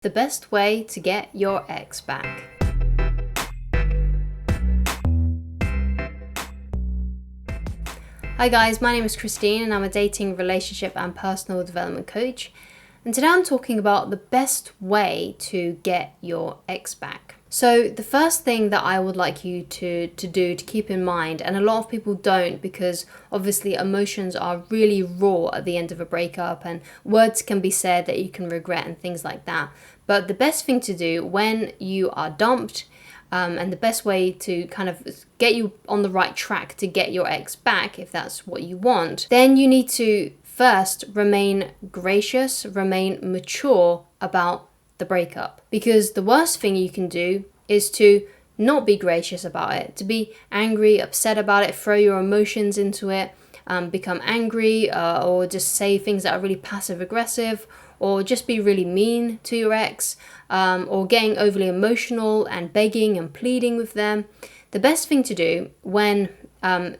The best way to get your ex back. Hi guys, my name is Christine and I'm a dating, relationship and personal development coach. And today I'm talking about the best way to get your ex back. So the first thing that I would like you to do, to keep in mind, and a lot of people don't because obviously emotions are really raw at the end of a breakup and words can be said that you can regret and things like that. But the best thing to do when you are dumped, and the best way to kind of get you on the right track to get your ex back, if that's what you want, then you need to first remain gracious, remain mature about the breakup. Because the worst thing you can do is to not be gracious about it, to be angry, upset about it, throw your emotions into it, become angry, or just say things that are really passive aggressive, or just be really mean to your ex, or getting overly emotional and begging and pleading with them. The best thing to do when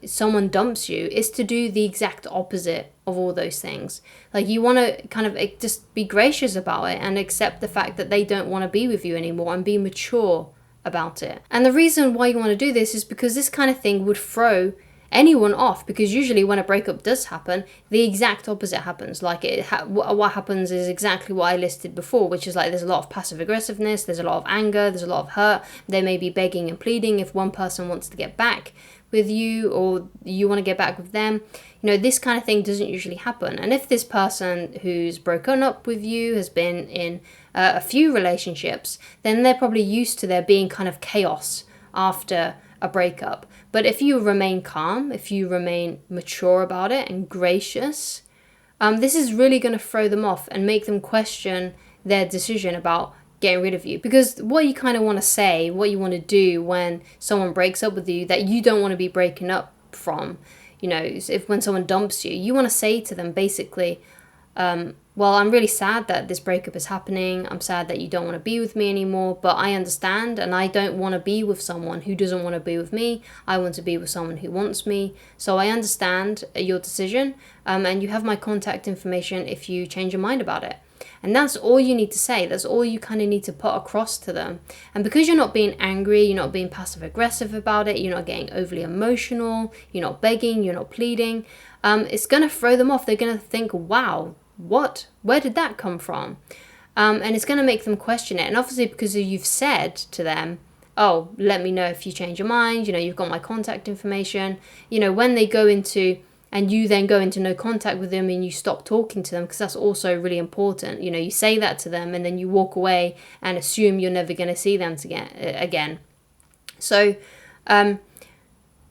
someone dumps you is to do the exact opposite of all those things. Like, you want to kind of just be gracious about it and accept the fact that they don't want to be with you anymore and be mature about it. And the reason why you want to do this is because this kind of thing would throw anyone off, because usually when a breakup does happen, the exact opposite happens. Like what happens is exactly what I listed before, which is like there's a lot of passive aggressiveness, there's a lot of anger, there's a lot of hurt. They may be begging and pleading if one person wants to get back with you or you want to get back with them. You know, this kind of thing doesn't usually happen. And if this person who's broken up with you has been in a few relationships, then they're probably used to there being kind of chaos after a breakup. But if you remain calm, if you remain mature about it and gracious, this is really going to throw them off and make them question their decision about getting rid of you. Because what you kind of want to say, what you want to do when someone breaks up with you that you don't want to be breaking up from, you know, if when someone dumps you, you want to say to them basically, well, I'm really sad that this breakup is happening. I'm sad that you don't want to be with me anymore, but I understand, and I don't want to be with someone who doesn't want to be with me. I want to be with someone who wants me. So I understand your decision, and you have my contact information if you change your mind about it. And that's all you need to say. That's all you kind of need to put across to them. And because you're not being angry, you're not being passive aggressive about it, you're not getting overly emotional, you're not begging, you're not pleading, it's going to throw them off. They're going to think, wow, what? Where did that come from? And it's going to make them question it. And obviously because you've said to them, oh, let me know if you change your mind, you know, you've got my contact information, you know, when they go into, and you then go into no contact with them and you stop talking to them, because that's also really important. You know, you say that to them and then you walk away and assume you're never going to see them again. So,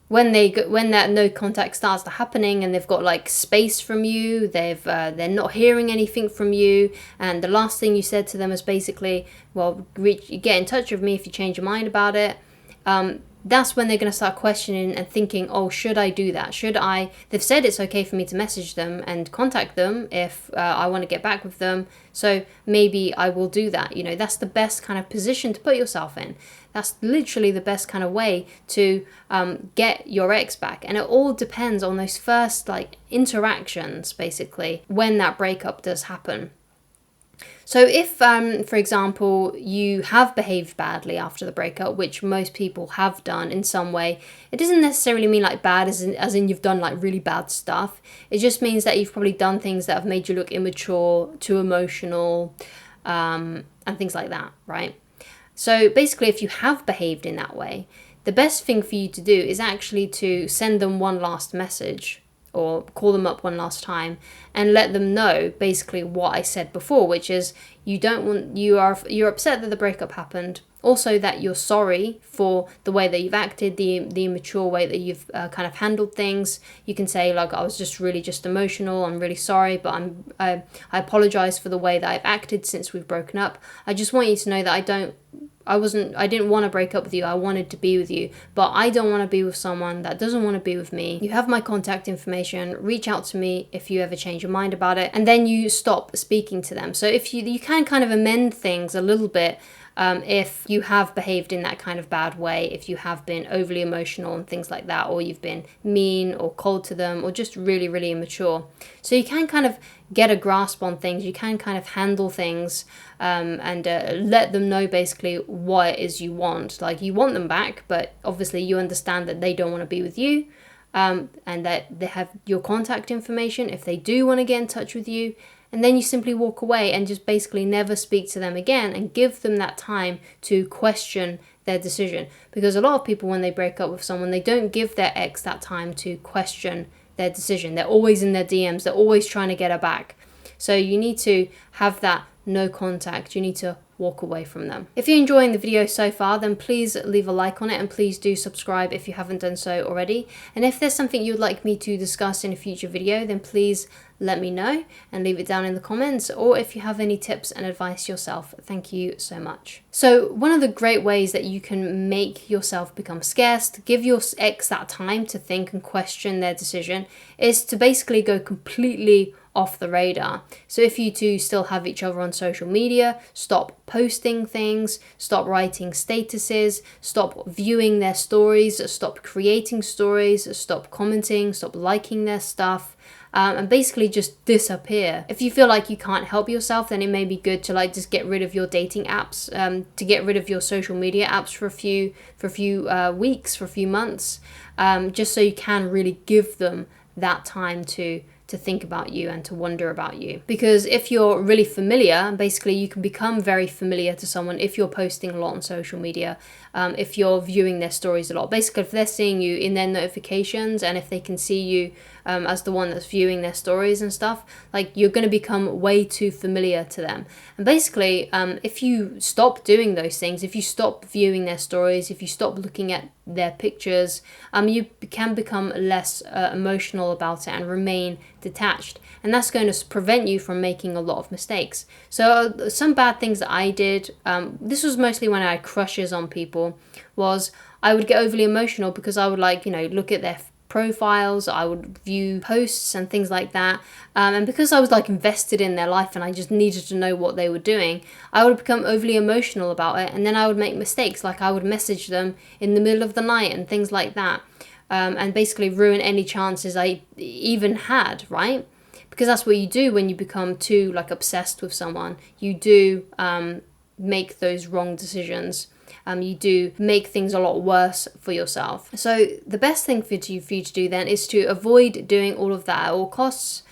when that no contact starts to happening and they've got like space from you, they're not hearing anything from you, and the last thing you said to them is basically, well, get in touch with me if you change your mind about it. That's when they're going to start questioning and thinking, oh, should I do that? They've said it's okay for me to message them and contact them if I want to get back with them. So maybe I will do that. You know, that's the best kind of position to put yourself in. That's literally the best kind of way to get your ex back. And it all depends on those first like interactions, basically, when that breakup does happen. So if, for example, you have behaved badly after the breakup, which most people have done in some way, it doesn't necessarily mean like bad as in you've done like really bad stuff. It just means that you've probably done things that have made you look immature, too emotional, and things like that, right? So basically, if you have behaved in that way, the best thing for you to do is actually to send them one last message or call them up one last time and let them know basically what I said before, which is you're upset that the breakup happened. Also that you're sorry for the way that you've acted, the immature way that you've kind of handled things. You can say like, I was just emotional. I'm really sorry, but I apologize for the way that I've acted since we've broken up. I just want you to know that I didn't want to break up with you. I wanted to be with you, but I don't want to be with someone that doesn't want to be with me. You have my contact information. Reach out to me if you ever change your mind about it, and then you stop speaking to them. So if you can kind of amend things a little bit if you have behaved in that kind of bad way, if you have been overly emotional and things like that, or you've been mean or cold to them, or just really, really immature. So you can kind of get a grasp on things, you can kind of handle things and let them know basically what it is you want. Like, you want them back, but obviously you understand that they don't want to be with you, and that they have your contact information if they do want to get in touch with you. And then you simply walk away and just basically never speak to them again, and give them that time to question their decision. Because a lot of people, when they break up with someone, they don't give their ex that time to question their decision. They're always in their DMs, they're always trying to get her back. So you need to have that no contact. You need to walk away from them. If you're enjoying the video so far, then please leave a like on it, and please do subscribe if you haven't done so already. And if there's something you'd like me to discuss in a future video, then please let me know and leave it down in the comments. Or if you have any tips and advice yourself, thank you so much. So one of the great ways that you can make yourself become scarce, to give your ex that time to think and question their decision, is to basically go completely off the radar. So if you two still have each other on social media, stop posting things, stop writing statuses, stop viewing their stories, stop creating stories, stop commenting, stop liking their stuff, and basically just disappear. If you feel like you can't help yourself, then it may be good to like just get rid of your dating apps, to get rid of your social media apps for a few weeks, for a few months, just so you can really give them that time to think about you and to wonder about you. Because if you're really familiar, basically you can become very familiar to someone if you're posting a lot on social media, if you're viewing their stories a lot. Basically, if they're seeing you in their notifications, and if they can see you as the one that's viewing their stories and stuff, like, you're going to become way too familiar to them. And basically, if you stop doing those things, if you stop viewing their stories, if you stop looking at their pictures, you can become less emotional about it and remain detached, and that's going to prevent you from making a lot of mistakes. So some bad things that I did, this was mostly when I had crushes on people, was I would get overly emotional because I would look at their profiles, I would view posts and things like that, and because I was invested in their life and I just needed to know what they were doing, I would become overly emotional about it, and then I would make mistakes, like I would message them in the middle of the night and things like that, and basically ruin any chances I even had, right? Because that's what you do when you become too obsessed with someone. You do make those wrong decisions. You do make things a lot worse for yourself. So the best thing for you to do then is to avoid doing all of that at all costs,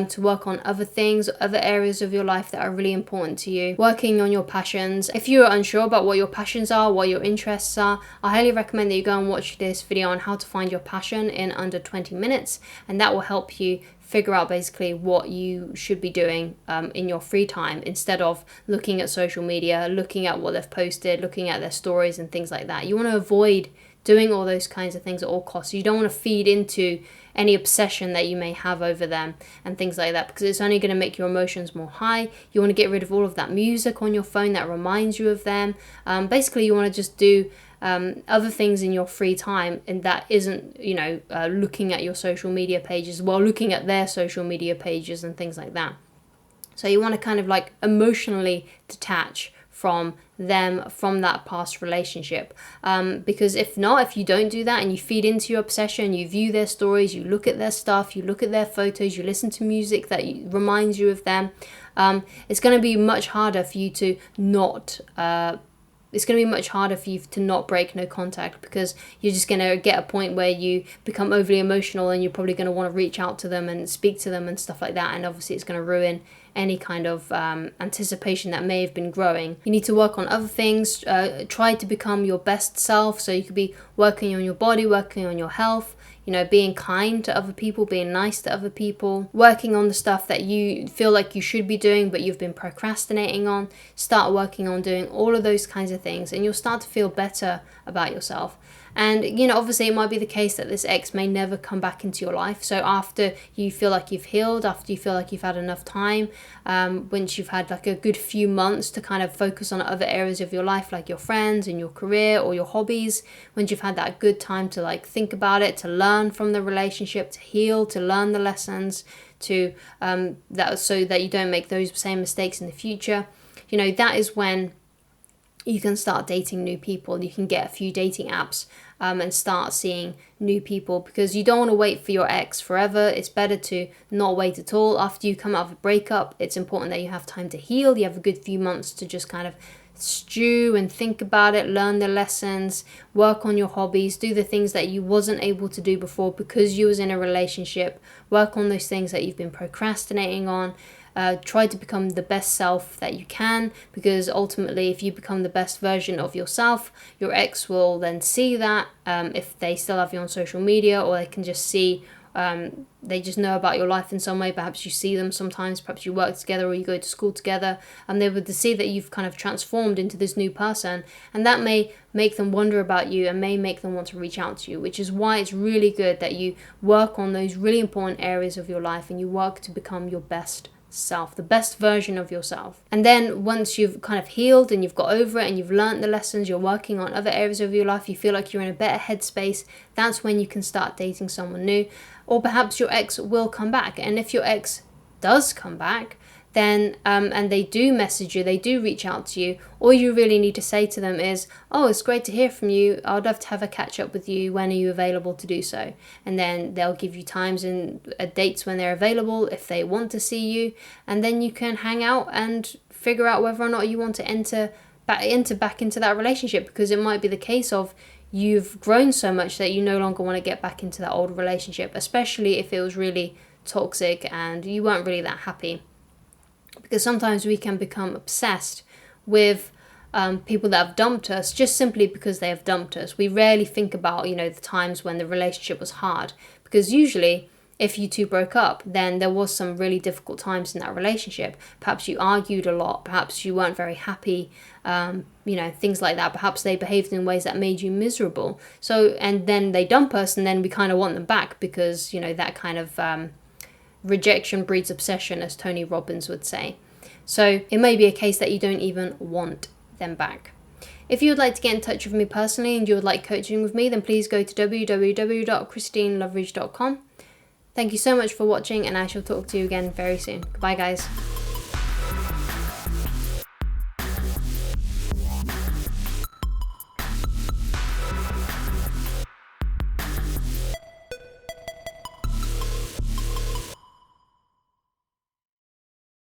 to work on other things, other areas of your life that are really important to you, working on your passions. If you're unsure about what your passions are, what your interests are, I highly recommend that you go and watch this video on how to find your passion in under 20 minutes, and that will help you figure out basically what you should be doing in your free time, instead of looking at social media, looking at what they've posted, looking at their stories and things like that. You want to avoid doing all those kinds of things at all costs. You don't want to feed into any obsession that you may have over them and things like that, because it's only going to make your emotions more high. You want to get rid of all of that music on your phone that reminds you of them. Basically, you want to just do other things in your free time, and that isn't looking at your social media pages, while looking at their social media pages and things like that. So you want to kind of emotionally detach from them, from that past relationship, because if you don't do that and you feed into your obsession, you view their stories, you look at their stuff, you look at their photos, you listen to music that reminds you of them, it's going to be much harder for you to not break no contact, because you're just going to get a point where you become overly emotional, and you're probably going to want to reach out to them and speak to them and stuff like that, and obviously it's going to ruin any kind of anticipation that may have been growing. You need to work on other things, try to become your best self, so you could be working on your body, working on your health, being kind to other people, being nice to other people, working on the stuff that you feel like you should be doing but you've been procrastinating on. Start working on doing all of those kinds of things, and you'll start to feel better about yourself. And obviously it might be the case that this ex may never come back into your life. So after you feel like you've healed, after you feel like you've had enough time, once you've had a good few months to kind of focus on other areas of your life, like your friends and your career or your hobbies, once you've had that good time to think about it, to learn from the relationship, to heal, to learn the lessons, to so that you don't make those same mistakes in the future, you know, that is when you can start dating new people. You can get a few dating apps and start seeing new people, because you don't want to wait for your ex forever. It's better to not wait at all. After you come out of a breakup, it's important that you have time to heal. You have a good few months to just kind of stew and think about it, learn the lessons, work on your hobbies, do the things that you wasn't able to do before because you was in a relationship. Work on those things that you've been procrastinating on. Try to become the best self that you can, because ultimately if you become the best version of yourself, your ex will then see that, if they still have you on social media, or they can just see, they just know about your life in some way. Perhaps you see them sometimes, perhaps you work together or you go to school together, and they would see that you've kind of transformed into this new person, and that may make them wonder about you and may make them want to reach out to you, which is why it's really good that you work on those really important areas of your life and you work to become your best self, the best version of yourself. And then once you've kind of healed and you've got over it and you've learned the lessons, you're working on other areas of your life, you feel like you're in a better headspace, that's when you can start dating someone new. Or perhaps your ex will come back, and if your ex does come back, then and they do message you, they do reach out to you, all you really need to say to them is, oh, it's great to hear from you, I'd love to have a catch up with you, when are you available to do so? And then they'll give you times and dates when they're available if they want to see you, and then you can hang out and figure out whether or not you want to enter back into that relationship, because it might be the case of you've grown so much that you no longer want to get back into that old relationship, especially if it was really toxic and you weren't really that happy. Because sometimes we can become obsessed with people that have dumped us just simply because they have dumped us. We rarely think about, you know, the times when the relationship was hard, because usually if you two broke up, then there was some really difficult times in that relationship. Perhaps you argued a lot, perhaps you weren't very happy, you know, things like that. Perhaps they behaved in ways that made you miserable. So, and then they dump us, and then we kind of want them back because, you know, that kind of rejection breeds obsession, as Tony Robbins would say. So it may be a case that you don't even want them back. If you would like to get in touch with me personally and you would like coaching with me, then please go to www.christineloveridge.com. Thank you so much for watching, and I shall talk to you again very soon. Goodbye, guys.